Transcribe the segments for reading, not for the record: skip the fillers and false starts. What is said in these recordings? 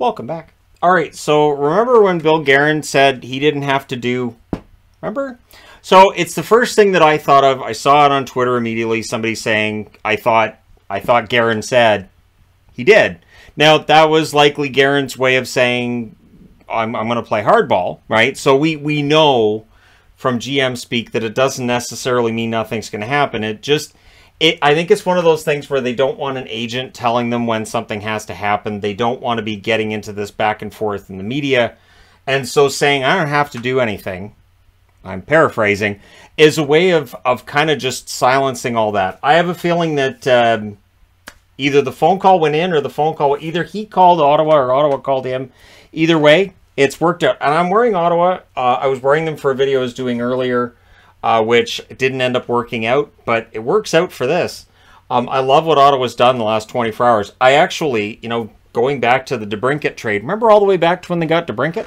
Welcome back. All right, so remember when Bill Guerin said he didn't have to do... Remember? So it's the first thing that I thought of. I saw it on Twitter immediately. Somebody saying, I thought Guerin said he did. Now, that was likely Guerin's way of saying, I'm going to play hardball, right? So we know from GM speak that it doesn't necessarily mean nothing's going to happen. I think it's one of those things where they don't want an agent telling them when something has to happen. They don't want to be getting into this back and forth in the media. And so saying, I don't have to do anything, I'm paraphrasing, is a way of kind of just silencing all that. I have a feeling that either the phone call went in or the phone call, either he called Ottawa or Ottawa called him. Either way, it's worked out. And I'm wearing Ottawa. I was wearing them for a video I was doing earlier, which didn't end up working out, but it works out for this. I love what Ottawa's done the last 24 hours. I actually, going back to the DeBrincat trade, remember all the way back to when they got DeBrincat?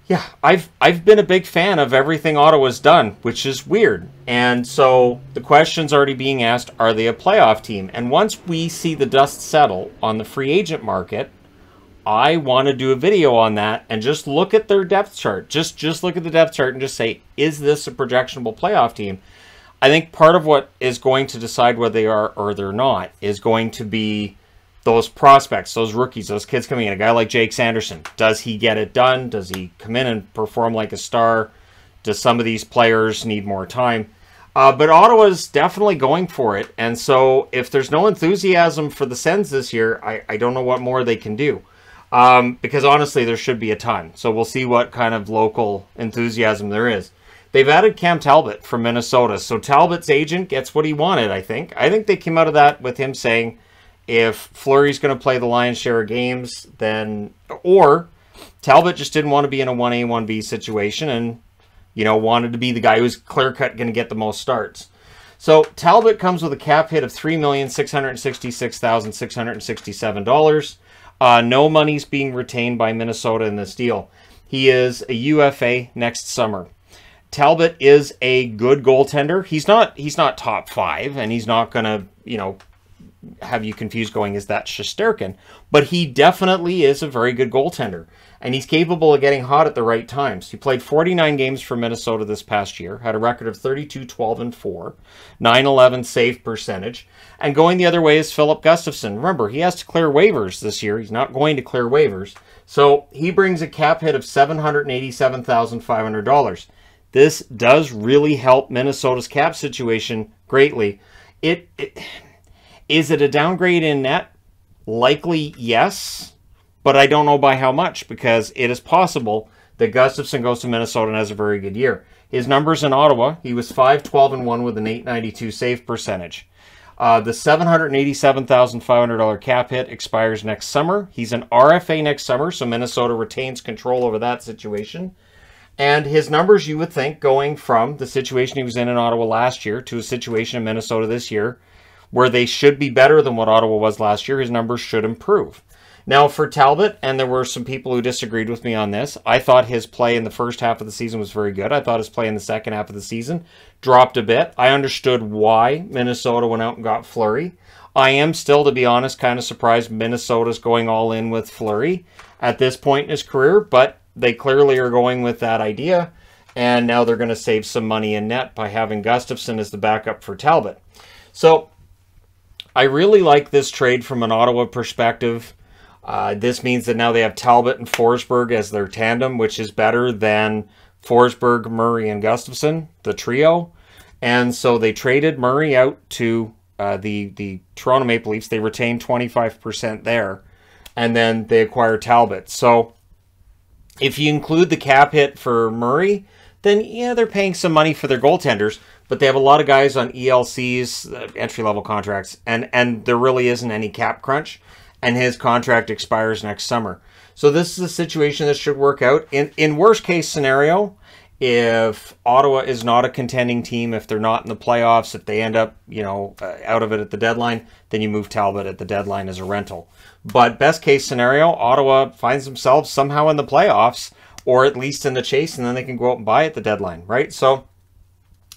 Yeah, I've been a big fan of everything Ottawa's done, which is weird. And so the question's already being asked, are they a playoff team? And once we see the dust settle on the free agent market, I want to do a video on that and just look at their depth chart. Just look at the depth chart and just say, is this a projectionable playoff team? I think part of what is going to decide whether they are or they're not is going to be those prospects, those rookies, those kids coming in. A guy like Jake Sanderson, does he get it done? Does he come in and perform like a star? Does some of these players need more time? But Ottawa's definitely going for it. And so if there's no enthusiasm for the Sens this year, I don't know what more they can do. Because honestly, there should be a ton. So we'll see what kind of local enthusiasm there is. They've added Cam Talbot from Minnesota. So Talbot's agent gets what he wanted, I think. I think they came out of that with him saying, if Fleury's going to play the lion's share of games, then... Or Talbot just didn't want to be in a 1A, 1B situation and, wanted to be the guy who's clear-cut going to get the most starts. So Talbot comes with a cap hit of $3,666,667. No money's being retained by Minnesota in this deal. He is a UFA next summer. Talbot is a good goaltender. He's not top 5, and he's not going to, have you confused going, is that Shesterkin? But he definitely is a very good goaltender, and he's capable of getting hot at the right times. He played 49 games for Minnesota this past year, had a record of 32-12-4, .911 save percentage, and going the other way is Philip Gustavsson. Remember, he has to clear waivers this year. He's not going to clear waivers. So he brings a cap hit of $787,500. This does really help Minnesota's cap situation greatly. Is it a downgrade in net? Likely, yes. But I don't know by how much, because it is possible that Gustavsson goes to Minnesota and has a very good year. His numbers in Ottawa, he was 5-12-1 with an .892 save percentage. The $787,500 cap hit expires next summer. He's an RFA next summer, so Minnesota retains control over that situation. And his numbers, you would think, going from the situation he was in Ottawa last year to a situation in Minnesota this year, where they should be better than what Ottawa was last year, his numbers should improve. Now, for Talbot, and there were some people who disagreed with me on this, I thought his play in the first half of the season was very good. I thought his play in the second half of the season dropped a bit. I understood why Minnesota went out and got Fleury. I am still, to be honest, kind of surprised Minnesota's going all in with Fleury at this point in his career, but they clearly are going with that idea, and now they're going to save some money in net by having Gustavsson as the backup for Talbot. So I really like this trade from an Ottawa perspective. This means that now they have Talbot and Forsberg as their tandem, which is better than Forsberg, Murray, and Gustavsson, the trio. And so they traded Murray out to the Toronto Maple Leafs. They retained 25% there. And then they acquired Talbot. So if you include the cap hit for Murray, then yeah, they're paying some money for their goaltenders. But they have a lot of guys on ELCs, entry-level contracts, and there really isn't any cap crunch, and his contract expires next summer. So this is a situation that should work out. In worst-case scenario, if Ottawa is not a contending team, if they're not in the playoffs, if they end up, out of it at the deadline, then you move Talbot at the deadline as a rental. But best-case scenario, Ottawa finds themselves somehow in the playoffs, or at least in the chase, and then they can go out and buy at the deadline, right? So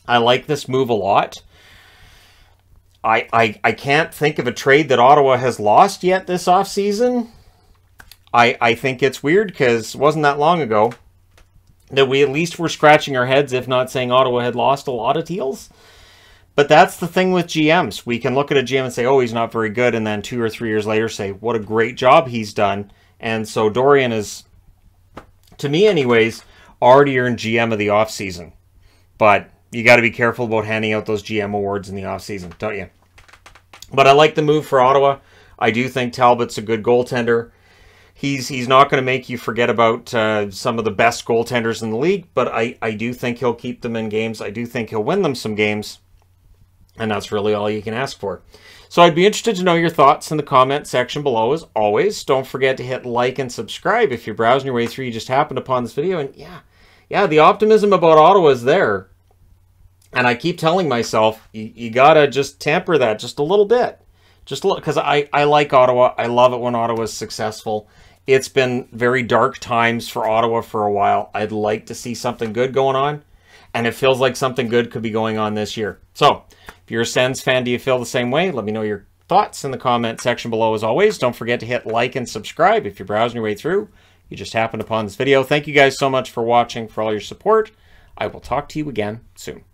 I like this move a lot. I can't think of a trade that Ottawa has lost yet this offseason. I think it's weird because it wasn't that long ago that we at least were scratching our heads, if not saying Ottawa had lost a lot of Teals. But that's the thing with GMs. We can look at a GM and say, oh, he's not very good, and then 2 or 3 years later say, what a great job he's done. And so Dorian is, to me anyways, already earned GM of the offseason. But you got to be careful about handing out those GM awards in the offseason, don't you? But I like the move for Ottawa. I do think Talbot's a good goaltender. He's not going to make you forget about some of the best goaltenders in the league, but I do think he'll keep them in games. I do think he'll win them some games, and that's really all you can ask for. So I'd be interested to know your thoughts in the comment section below. As always, don't forget to hit like and subscribe if you're browsing your way through. You just happened upon this video, and yeah, the optimism about Ottawa is there. And I keep telling myself, you got to just temper that just a little bit. Just look, because I like Ottawa. I love it when Ottawa's successful. It's been very dark times for Ottawa for a while. I'd like to see something good going on, and it feels like something good could be going on this year. So, if you're a Sens fan, do you feel the same way? Let me know your thoughts in the comment section below as always. Don't forget to hit like and subscribe if you're browsing your way through. You just happened upon this video. Thank you guys so much for watching, for all your support. I will talk to you again soon.